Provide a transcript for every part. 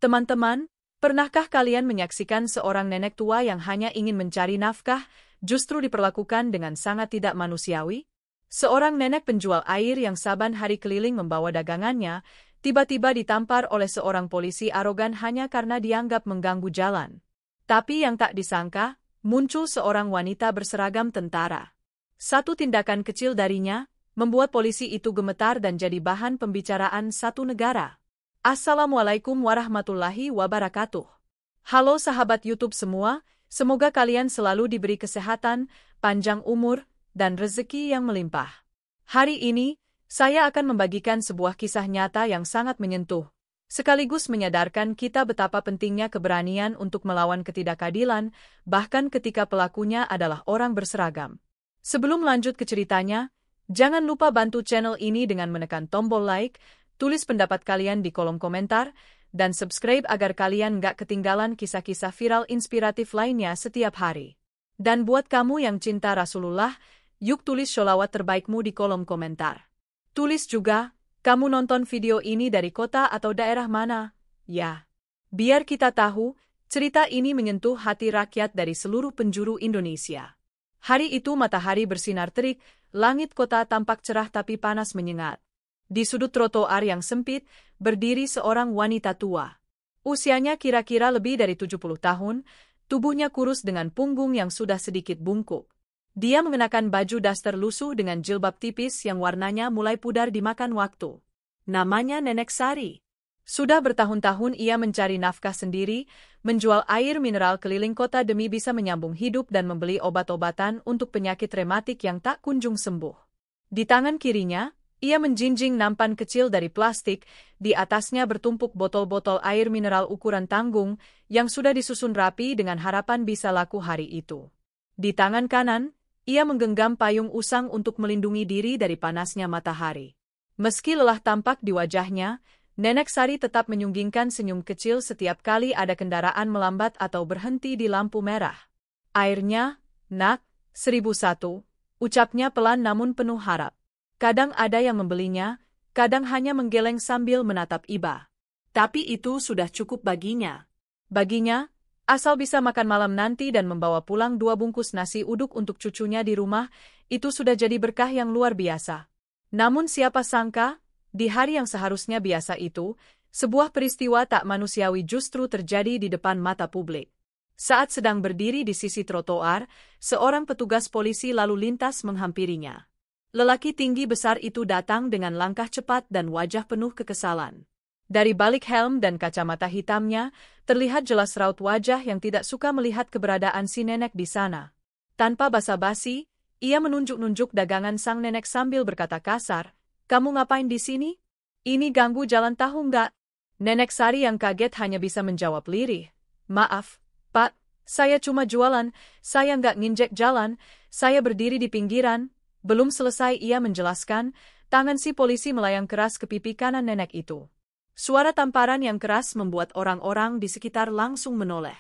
Teman-teman, pernahkah kalian menyaksikan seorang nenek tua yang hanya ingin mencari nafkah, justru diperlakukan dengan sangat tidak manusiawi? Seorang nenek penjual air yang saban hari keliling membawa dagangannya, tiba-tiba ditampar oleh seorang polisi arogan hanya karena dianggap mengganggu jalan. Tapi yang tak disangka, muncul seorang wanita berseragam tentara. Satu tindakan kecil darinya, membuat polisi itu gemetar dan jadi bahan pembicaraan satu negara. Assalamualaikum warahmatullahi wabarakatuh. Halo sahabat YouTube semua, semoga kalian selalu diberi kesehatan, panjang umur, dan rezeki yang melimpah. Hari ini, saya akan membagikan sebuah kisah nyata yang sangat menyentuh, sekaligus menyadarkan kita betapa pentingnya keberanian untuk melawan ketidakadilan, bahkan ketika pelakunya adalah orang berseragam. Sebelum lanjut ke ceritanya, jangan lupa bantu channel ini dengan menekan tombol like, tulis pendapat kalian di kolom komentar, dan subscribe agar kalian gak ketinggalan kisah-kisah viral inspiratif lainnya setiap hari. Dan buat kamu yang cinta Rasulullah, yuk tulis sholawat terbaikmu di kolom komentar. Tulis juga, kamu nonton video ini dari kota atau daerah mana? Ya. Biar kita tahu, cerita ini menyentuh hati rakyat dari seluruh penjuru Indonesia. Hari itu matahari bersinar terik, langit kota tampak cerah tapi panas menyengat. Di sudut trotoar yang sempit, berdiri seorang wanita tua. Usianya kira-kira lebih dari 70 tahun, tubuhnya kurus dengan punggung yang sudah sedikit bungkuk. Dia mengenakan baju daster lusuh dengan jilbab tipis yang warnanya mulai pudar dimakan waktu. Namanya Nenek Sari. Sudah bertahun-tahun ia mencari nafkah sendiri, menjual air mineral keliling kota demi bisa menyambung hidup dan membeli obat-obatan untuk penyakit rematik yang tak kunjung sembuh. Di tangan kirinya, ia menjinjing nampan kecil dari plastik, di atasnya bertumpuk botol-botol air mineral ukuran tanggung, yang sudah disusun rapi dengan harapan bisa laku hari itu. Di tangan kanan, ia menggenggam payung usang untuk melindungi diri dari panasnya matahari. Meski lelah tampak di wajahnya, Nenek Sari tetap menyunggingkan senyum kecil setiap kali ada kendaraan melambat atau berhenti di lampu merah. Airnya, nak, 1001, ucapnya pelan namun penuh harap. Kadang ada yang membelinya, kadang hanya menggeleng sambil menatap iba. Tapi itu sudah cukup baginya. Baginya, asal bisa makan malam nanti dan membawa pulang 2 bungkus nasi uduk untuk cucunya di rumah, itu sudah jadi berkah yang luar biasa. Namun siapa sangka, di hari yang seharusnya biasa itu, sebuah peristiwa tak manusiawi justru terjadi di depan mata publik. Saat sedang berdiri di sisi trotoar, seorang petugas polisi lalu lintas menghampirinya. Lelaki tinggi besar itu datang dengan langkah cepat dan wajah penuh kekesalan. Dari balik helm dan kacamata hitamnya, terlihat jelas raut wajah yang tidak suka melihat keberadaan si nenek di sana. Tanpa basa-basi, ia menunjuk-nunjuk dagangan sang nenek sambil berkata kasar, "Kamu ngapain di sini? Ini ganggu jalan tahu nggak?" Nenek Sari yang kaget hanya bisa menjawab lirih, "Maaf, Pak, saya cuma jualan, saya nggak nginjek jalan, saya berdiri di pinggiran." Belum selesai ia menjelaskan, tangan si polisi melayang keras ke pipi kanan nenek itu. Suara tamparan yang keras membuat orang-orang di sekitar langsung menoleh.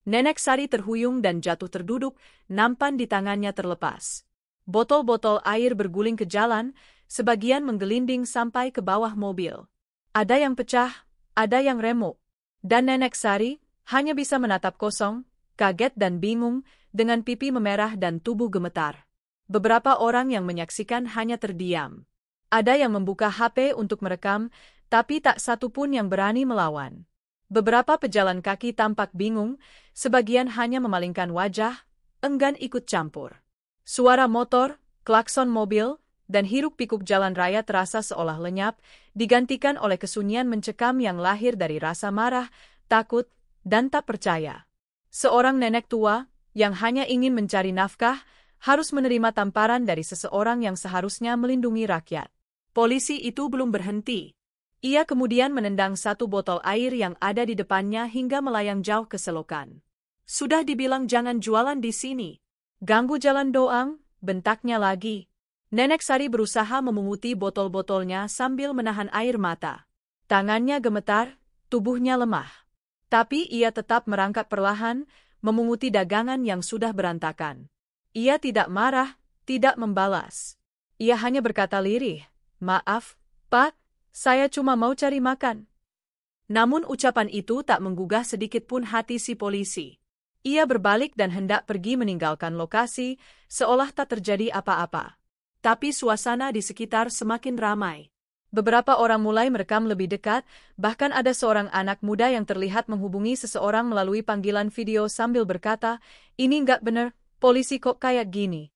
Nenek Sari terhuyung dan jatuh terduduk, nampan di tangannya terlepas. Botol-botol air berguling ke jalan, sebagian menggelinding sampai ke bawah mobil. Ada yang pecah, ada yang remuk. Dan Nenek Sari hanya bisa menatap kosong, kaget dan bingung, dengan pipi memerah dan tubuh gemetar. Beberapa orang yang menyaksikan hanya terdiam. Ada yang membuka HP untuk merekam, tapi tak satu pun yang berani melawan. Beberapa pejalan kaki tampak bingung, sebagian hanya memalingkan wajah, enggan ikut campur. Suara motor, klakson mobil, dan hiruk-pikuk jalan raya terasa seolah lenyap, digantikan oleh kesunyian mencekam yang lahir dari rasa marah, takut, dan tak percaya. Seorang nenek tua, yang hanya ingin mencari nafkah, harus menerima tamparan dari seseorang yang seharusnya melindungi rakyat. Polisi itu belum berhenti. Ia kemudian menendang satu botol air yang ada di depannya hingga melayang jauh ke selokan. "Sudah dibilang jangan jualan di sini. Ganggu jalan doang," bentaknya lagi. Nenek Sari berusaha memunguti botol-botolnya sambil menahan air mata. Tangannya gemetar, tubuhnya lemah. Tapi ia tetap merangkak perlahan, memunguti dagangan yang sudah berantakan. Ia tidak marah, tidak membalas. Ia hanya berkata lirih, "Maaf, Pak, saya cuma mau cari makan." Namun ucapan itu tak menggugah sedikit pun hati si polisi. Ia berbalik dan hendak pergi meninggalkan lokasi, seolah tak terjadi apa-apa. Tapi suasana di sekitar semakin ramai. Beberapa orang mulai merekam lebih dekat, bahkan ada seorang anak muda yang terlihat menghubungi seseorang melalui panggilan video sambil berkata, "Ini nggak bener, polisi kok kayak gini."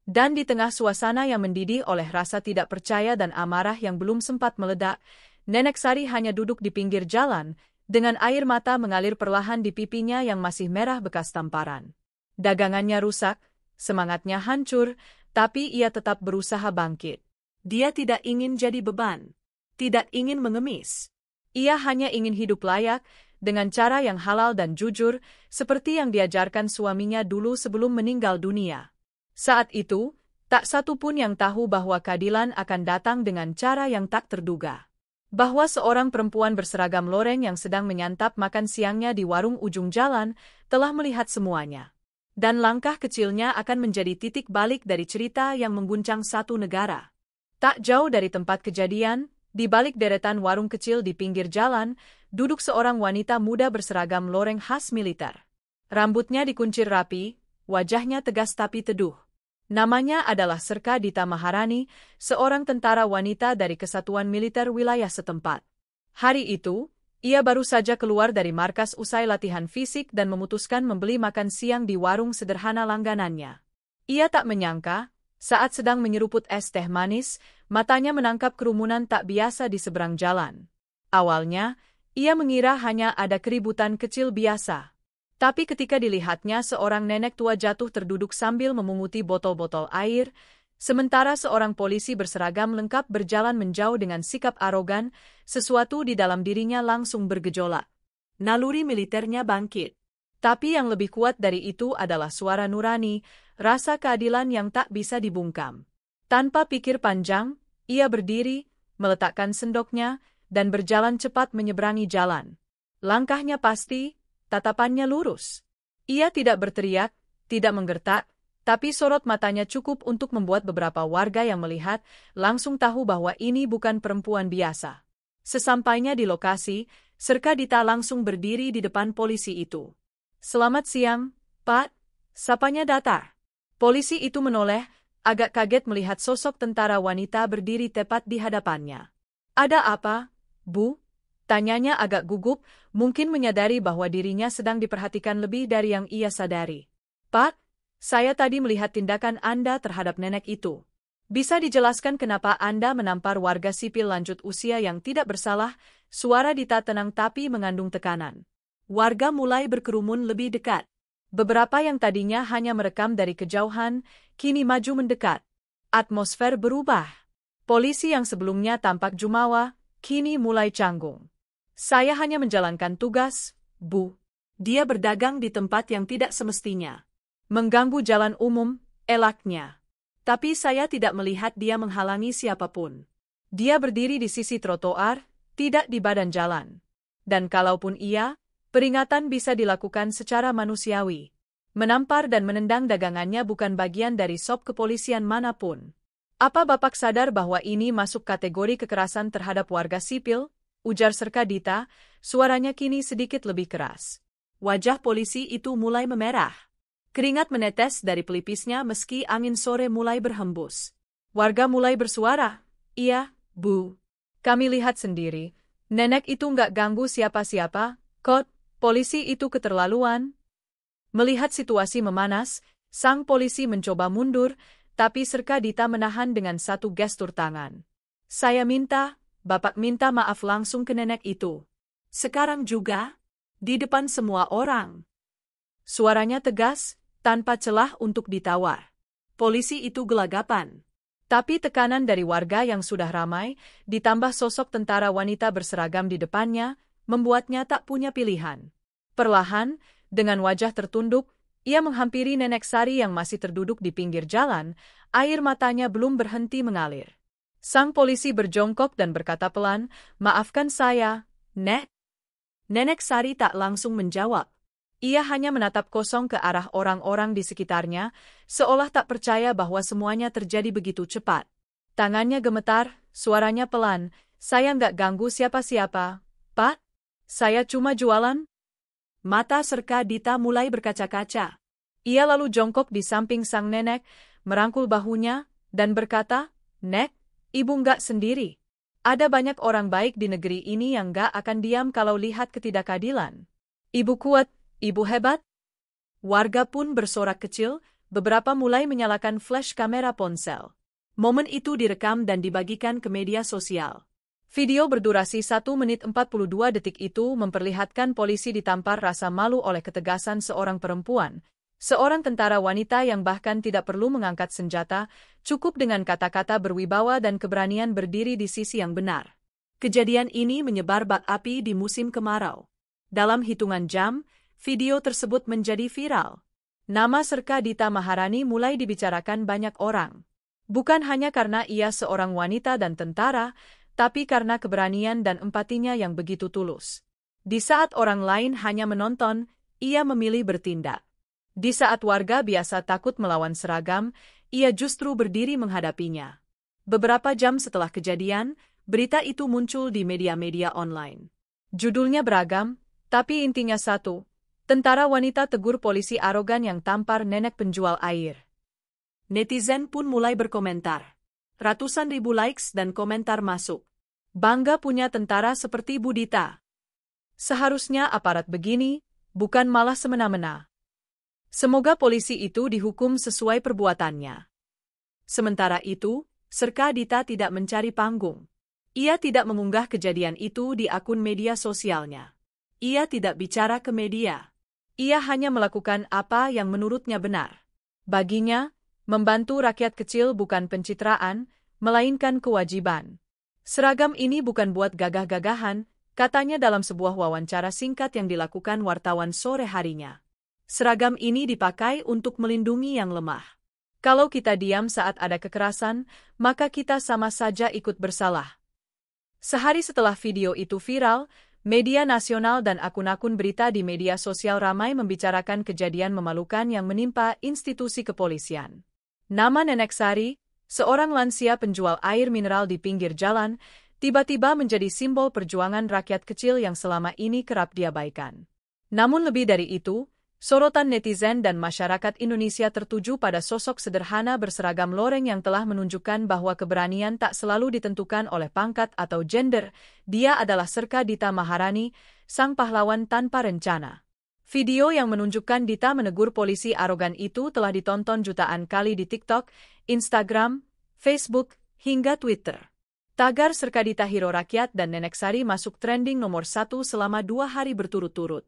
Dan di tengah suasana yang mendidih oleh rasa tidak percaya dan amarah yang belum sempat meledak, Nenek Sari hanya duduk di pinggir jalan, dengan air mata mengalir perlahan di pipinya yang masih merah bekas tamparan. Dagangannya rusak, semangatnya hancur, tapi ia tetap berusaha bangkit. Dia tidak ingin jadi beban, tidak ingin mengemis. Ia hanya ingin hidup layak, dengan cara yang halal dan jujur, seperti yang diajarkan suaminya dulu sebelum meninggal dunia. Saat itu, tak satu pun yang tahu bahwa keadilan akan datang dengan cara yang tak terduga. Bahwa seorang perempuan berseragam loreng yang sedang menyantap makan siangnya di warung ujung jalan, telah melihat semuanya. Dan langkah kecilnya akan menjadi titik balik dari cerita yang mengguncang satu negara. Tak jauh dari tempat kejadian, di balik deretan warung kecil di pinggir jalan, duduk seorang wanita muda berseragam loreng khas militer. Rambutnya dikuncir rapi, wajahnya tegas tapi teduh. Namanya adalah Serka Dita Maharani, seorang tentara wanita dari Kesatuan Militer Wilayah setempat. Hari itu, ia baru saja keluar dari markas usai latihan fisik dan memutuskan membeli makan siang di warung sederhana langganannya. Ia tak menyangka, saat sedang menyeruput es teh manis, matanya menangkap kerumunan tak biasa di seberang jalan. Awalnya, ia mengira hanya ada keributan kecil biasa. Tapi ketika dilihatnya seorang nenek tua jatuh terduduk sambil memunguti botol-botol air, sementara seorang polisi berseragam lengkap berjalan menjauh dengan sikap arogan, sesuatu di dalam dirinya langsung bergejolak. Naluri militernya bangkit. Tapi yang lebih kuat dari itu adalah suara nurani, rasa keadilan yang tak bisa dibungkam. Tanpa pikir panjang, ia berdiri, meletakkan sendoknya, dan berjalan cepat menyeberangi jalan. Langkahnya pasti, tatapannya lurus. Ia tidak berteriak, tidak menggertak, tapi sorot matanya cukup untuk membuat beberapa warga yang melihat langsung tahu bahwa ini bukan perempuan biasa. Sesampainya di lokasi, Serka Dita langsung berdiri di depan polisi itu. "Selamat siang, Pak," sapanya datar. Polisi itu menoleh, agak kaget melihat sosok tentara wanita berdiri tepat di hadapannya. "Ada apa, Bu?" Tanyanya agak gugup, mungkin menyadari bahwa dirinya sedang diperhatikan lebih dari yang ia sadari. "Pak, saya tadi melihat tindakan Anda terhadap nenek itu. Bisa dijelaskan kenapa Anda menampar warga sipil lanjut usia yang tidak bersalah?" Suara Dita tenang tapi mengandung tekanan. Warga mulai berkerumun lebih dekat. Beberapa yang tadinya hanya merekam dari kejauhan, kini maju mendekat. Atmosfer berubah. Polisi yang sebelumnya tampak jumawa, kini mulai canggung. "Saya hanya menjalankan tugas, Bu." Dia berdagang di tempat yang tidak semestinya. Mengganggu jalan umum, elaknya. Tapi saya tidak melihat dia menghalangi siapapun. Dia berdiri di sisi trotoar, tidak di badan jalan. Dan kalaupun iya, peringatan bisa dilakukan secara manusiawi. Menampar dan menendang dagangannya bukan bagian dari sop kepolisian manapun. "Apa Bapak sadar bahwa ini masuk kategori kekerasan terhadap warga sipil?" ujar Serka Dita, suaranya kini sedikit lebih keras. Wajah polisi itu mulai memerah. Keringat menetes dari pelipisnya meski angin sore mulai berhembus. Warga mulai bersuara, "Iya, Bu. Kami lihat sendiri. Nenek itu nggak ganggu siapa-siapa, kok." Polisi itu keterlaluan. Melihat situasi memanas, sang polisi mencoba mundur, tapi Serka Dita menahan dengan satu gestur tangan. "Saya minta, Bapak minta maaf langsung ke nenek itu. Sekarang juga, di depan semua orang." Suaranya tegas, tanpa celah untuk ditawar. Polisi itu gelagapan. Tapi tekanan dari warga yang sudah ramai, ditambah sosok tentara wanita berseragam di depannya, membuatnya tak punya pilihan. Perlahan, dengan wajah tertunduk, ia menghampiri Nenek Sari yang masih terduduk di pinggir jalan, air matanya belum berhenti mengalir. Sang polisi berjongkok dan berkata pelan, "Maafkan saya, Nek." Nenek Sari tak langsung menjawab. Ia hanya menatap kosong ke arah orang-orang di sekitarnya, seolah tak percaya bahwa semuanya terjadi begitu cepat. Tangannya gemetar, suaranya pelan, "Saya nggak ganggu siapa-siapa, Pak." Saya cuma jualan. Mata Serka Dita mulai berkaca-kaca. Ia lalu jongkok di samping sang nenek, merangkul bahunya, dan berkata, "Nek, ibu nggak sendiri. Ada banyak orang baik di negeri ini yang nggak akan diam kalau lihat ketidakadilan. Ibu kuat, ibu hebat." Warga pun bersorak kecil, beberapa mulai menyalakan flash kamera ponsel. Momen itu direkam dan dibagikan ke media sosial. Video berdurasi 1 menit 42 detik itu memperlihatkan polisi ditampar rasa malu oleh ketegasan seorang perempuan, seorang tentara wanita yang bahkan tidak perlu mengangkat senjata, cukup dengan kata-kata berwibawa dan keberanian berdiri di sisi yang benar. Kejadian ini menyebar bak api di musim kemarau. Dalam hitungan jam, video tersebut menjadi viral. Nama Serka Dita Maharani mulai dibicarakan banyak orang. Bukan hanya karena ia seorang wanita dan tentara, tapi karena keberanian dan empatinya yang begitu tulus. Di saat orang lain hanya menonton, ia memilih bertindak. Di saat warga biasa takut melawan seragam, ia justru berdiri menghadapinya. Beberapa jam setelah kejadian, berita itu muncul di media-media online. Judulnya beragam, tapi intinya satu. Tentara wanita tegur polisi arogan yang tampar nenek penjual air. Netizen pun mulai berkomentar. Ratusan ribu likes dan komentar masuk. Bangga punya tentara seperti Bu Dita. Seharusnya aparat begini, bukan malah semena-mena. Semoga polisi itu dihukum sesuai perbuatannya. Sementara itu, Serka Dita tidak mencari panggung. Ia tidak mengunggah kejadian itu di akun media sosialnya. Ia tidak bicara ke media. Ia hanya melakukan apa yang menurutnya benar. Baginya, membantu rakyat kecil bukan pencitraan, melainkan kewajiban. Seragam ini bukan buat gagah-gagahan, katanya dalam sebuah wawancara singkat yang dilakukan wartawan sore harinya. Seragam ini dipakai untuk melindungi yang lemah. Kalau kita diam saat ada kekerasan, maka kita sama saja ikut bersalah. Sehari setelah video itu viral, media nasional dan akun-akun berita di media sosial ramai membicarakan kejadian memalukan yang menimpa institusi kepolisian. Nama Nenek Sari, seorang lansia penjual air mineral di pinggir jalan, tiba-tiba menjadi simbol perjuangan rakyat kecil yang selama ini kerap diabaikan. Namun lebih dari itu, sorotan netizen dan masyarakat Indonesia tertuju pada sosok sederhana berseragam loreng yang telah menunjukkan bahwa keberanian tak selalu ditentukan oleh pangkat atau gender. Dia adalah Serka Dita Maharani, sang pahlawan tanpa rencana. Video yang menunjukkan Dita menegur polisi arogan itu telah ditonton jutaan kali di TikTok, Instagram, Facebook, hingga Twitter. Tagar Serka Dita Hero Rakyat dan Nenek Sari masuk trending nomor 1 selama 2 hari berturut-turut.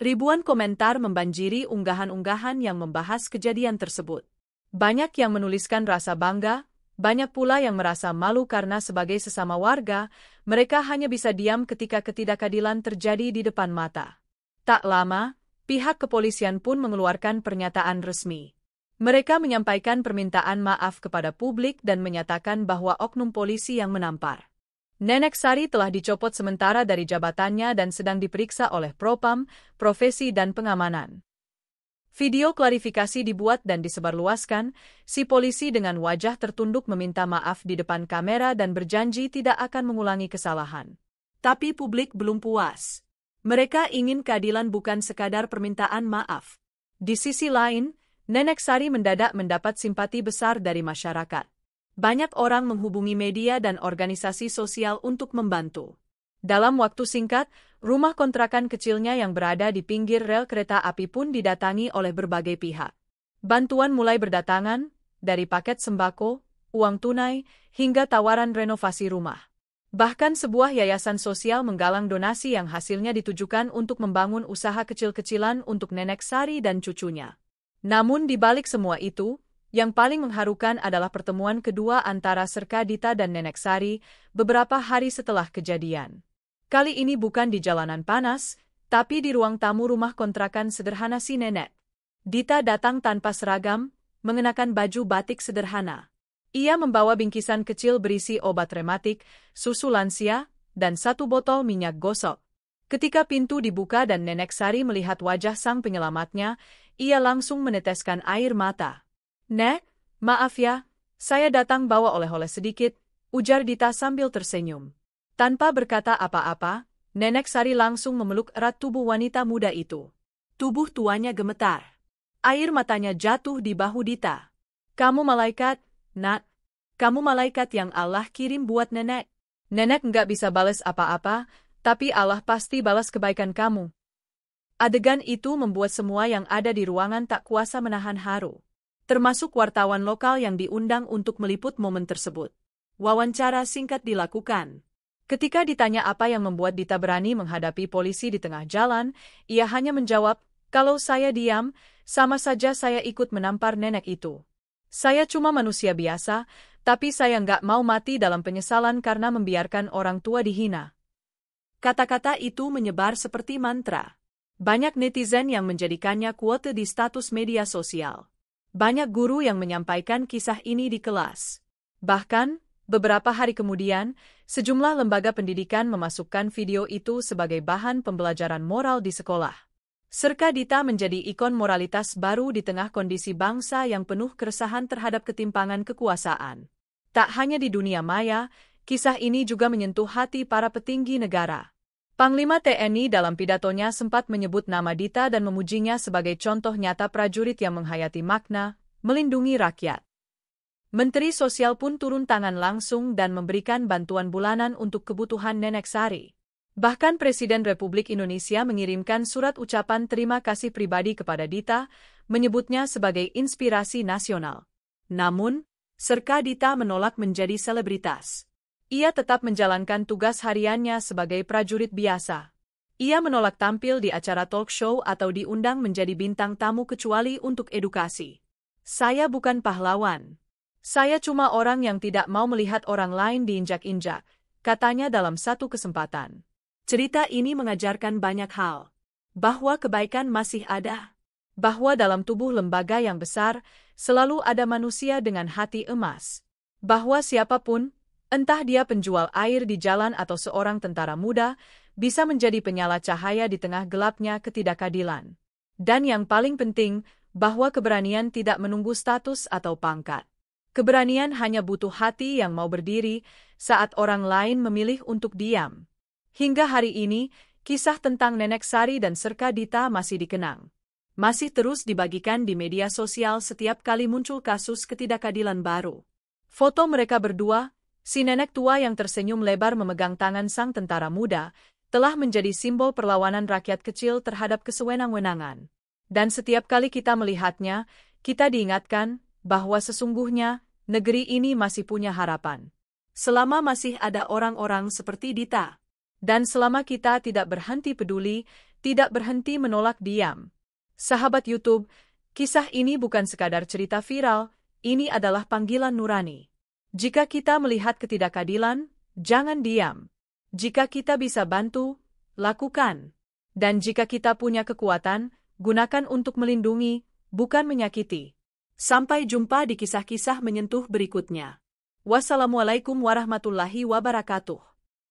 Ribuan komentar membanjiri unggahan-unggahan yang membahas kejadian tersebut. Banyak yang menuliskan rasa bangga, banyak pula yang merasa malu karena sebagai sesama warga, mereka hanya bisa diam ketika ketidakadilan terjadi di depan mata. Tak lama, pihak kepolisian pun mengeluarkan pernyataan resmi. Mereka menyampaikan permintaan maaf kepada publik dan menyatakan bahwa oknum polisi yang menampar Nenek Sari telah dicopot sementara dari jabatannya dan sedang diperiksa oleh Propam, Profesi dan Pengamanan. Video klarifikasi dibuat dan disebarluaskan, si polisi dengan wajah tertunduk meminta maaf di depan kamera dan berjanji tidak akan mengulangi kesalahan. Tapi publik belum puas. Mereka ingin keadilan bukan sekadar permintaan maaf. Di sisi lain, Nenek Sari mendadak mendapat simpati besar dari masyarakat. Banyak orang menghubungi media dan organisasi sosial untuk membantu. Dalam waktu singkat, rumah kontrakan kecilnya yang berada di pinggir rel kereta api pun didatangi oleh berbagai pihak. Bantuan mulai berdatangan, dari paket sembako, uang tunai, hingga tawaran renovasi rumah. Bahkan sebuah yayasan sosial menggalang donasi yang hasilnya ditujukan untuk membangun usaha kecil-kecilan untuk Nenek Sari dan cucunya. Namun di balik semua itu, yang paling mengharukan adalah pertemuan kedua antara Serka Dita dan Nenek Sari beberapa hari setelah kejadian. Kali ini bukan di jalanan panas, tapi di ruang tamu rumah kontrakan sederhana si nenek. Dita datang tanpa seragam, mengenakan baju batik sederhana. Ia membawa bingkisan kecil berisi obat rematik, susu lansia, dan 1 botol minyak gosok. Ketika pintu dibuka dan Nenek Sari melihat wajah sang penyelamatnya, ia langsung meneteskan air mata. "Nek, maaf ya, saya datang bawa oleh-oleh sedikit," ujar Dita sambil tersenyum. Tanpa berkata apa-apa, Nenek Sari langsung memeluk erat tubuh wanita muda itu. Tubuh tuanya gemetar. Air matanya jatuh di bahu Dita. Kamu malaikat, Nak. Kamu malaikat yang Allah kirim buat nenek. Nenek nggak bisa balas apa-apa, tapi Allah pasti balas kebaikan kamu. Adegan itu membuat semua yang ada di ruangan tak kuasa menahan haru. Termasuk wartawan lokal yang diundang untuk meliput momen tersebut. Wawancara singkat dilakukan. Ketika ditanya apa yang membuat Dita berani menghadapi polisi di tengah jalan, ia hanya menjawab, "Kalau saya diam, sama saja saya ikut menampar nenek itu. Saya cuma manusia biasa, tapi saya nggak mau mati dalam penyesalan karena membiarkan orang tua dihina." Kata-kata itu menyebar seperti mantra. Banyak netizen yang menjadikannya quote di status media sosial. Banyak guru yang menyampaikan kisah ini di kelas. Bahkan, beberapa hari kemudian, sejumlah lembaga pendidikan memasukkan video itu sebagai bahan pembelajaran moral di sekolah. Serka Dita menjadi ikon moralitas baru di tengah kondisi bangsa yang penuh keresahan terhadap ketimpangan kekuasaan. Tak hanya di dunia maya, kisah ini juga menyentuh hati para petinggi negara. Panglima TNI dalam pidatonya sempat menyebut nama Dita dan memujinya sebagai contoh nyata prajurit yang menghayati makna, melindungi rakyat. Menteri Sosial pun turun tangan langsung dan memberikan bantuan bulanan untuk kebutuhan Nenek Sari. Bahkan Presiden Republik Indonesia mengirimkan surat ucapan terima kasih pribadi kepada Dita, menyebutnya sebagai inspirasi nasional. Namun, Serka Dita menolak menjadi selebritas. Ia tetap menjalankan tugas hariannya sebagai prajurit biasa. Ia menolak tampil di acara talk show atau diundang menjadi bintang tamu kecuali untuk edukasi. "Saya bukan pahlawan. Saya cuma orang yang tidak mau melihat orang lain diinjak-injak," katanya dalam satu kesempatan. Cerita ini mengajarkan banyak hal. Bahwa kebaikan masih ada. Bahwa dalam tubuh lembaga yang besar, selalu ada manusia dengan hati emas. Bahwa siapapun, entah dia penjual air di jalan atau seorang tentara muda, bisa menjadi penyala cahaya di tengah gelapnya ketidakadilan. Dan yang paling penting, bahwa keberanian tidak menunggu status atau pangkat. Keberanian hanya butuh hati yang mau berdiri saat orang lain memilih untuk diam. Hingga hari ini, kisah tentang Nenek Sari dan Serka Dita masih dikenang. Masih terus dibagikan di media sosial setiap kali muncul kasus ketidakadilan baru. Foto mereka berdua, si nenek tua yang tersenyum lebar memegang tangan sang tentara muda, telah menjadi simbol perlawanan rakyat kecil terhadap kesewenang-wenangan. Dan setiap kali kita melihatnya, kita diingatkan bahwa sesungguhnya negeri ini masih punya harapan. Selama masih ada orang-orang seperti Dita. Dan selama kita tidak berhenti peduli, tidak berhenti menolak diam. Sahabat YouTube, kisah ini bukan sekadar cerita viral, ini adalah panggilan nurani. Jika kita melihat ketidakadilan, jangan diam. Jika kita bisa bantu, lakukan. Dan jika kita punya kekuatan, gunakan untuk melindungi, bukan menyakiti. Sampai jumpa di kisah-kisah menyentuh berikutnya. Wassalamualaikum warahmatullahi wabarakatuh.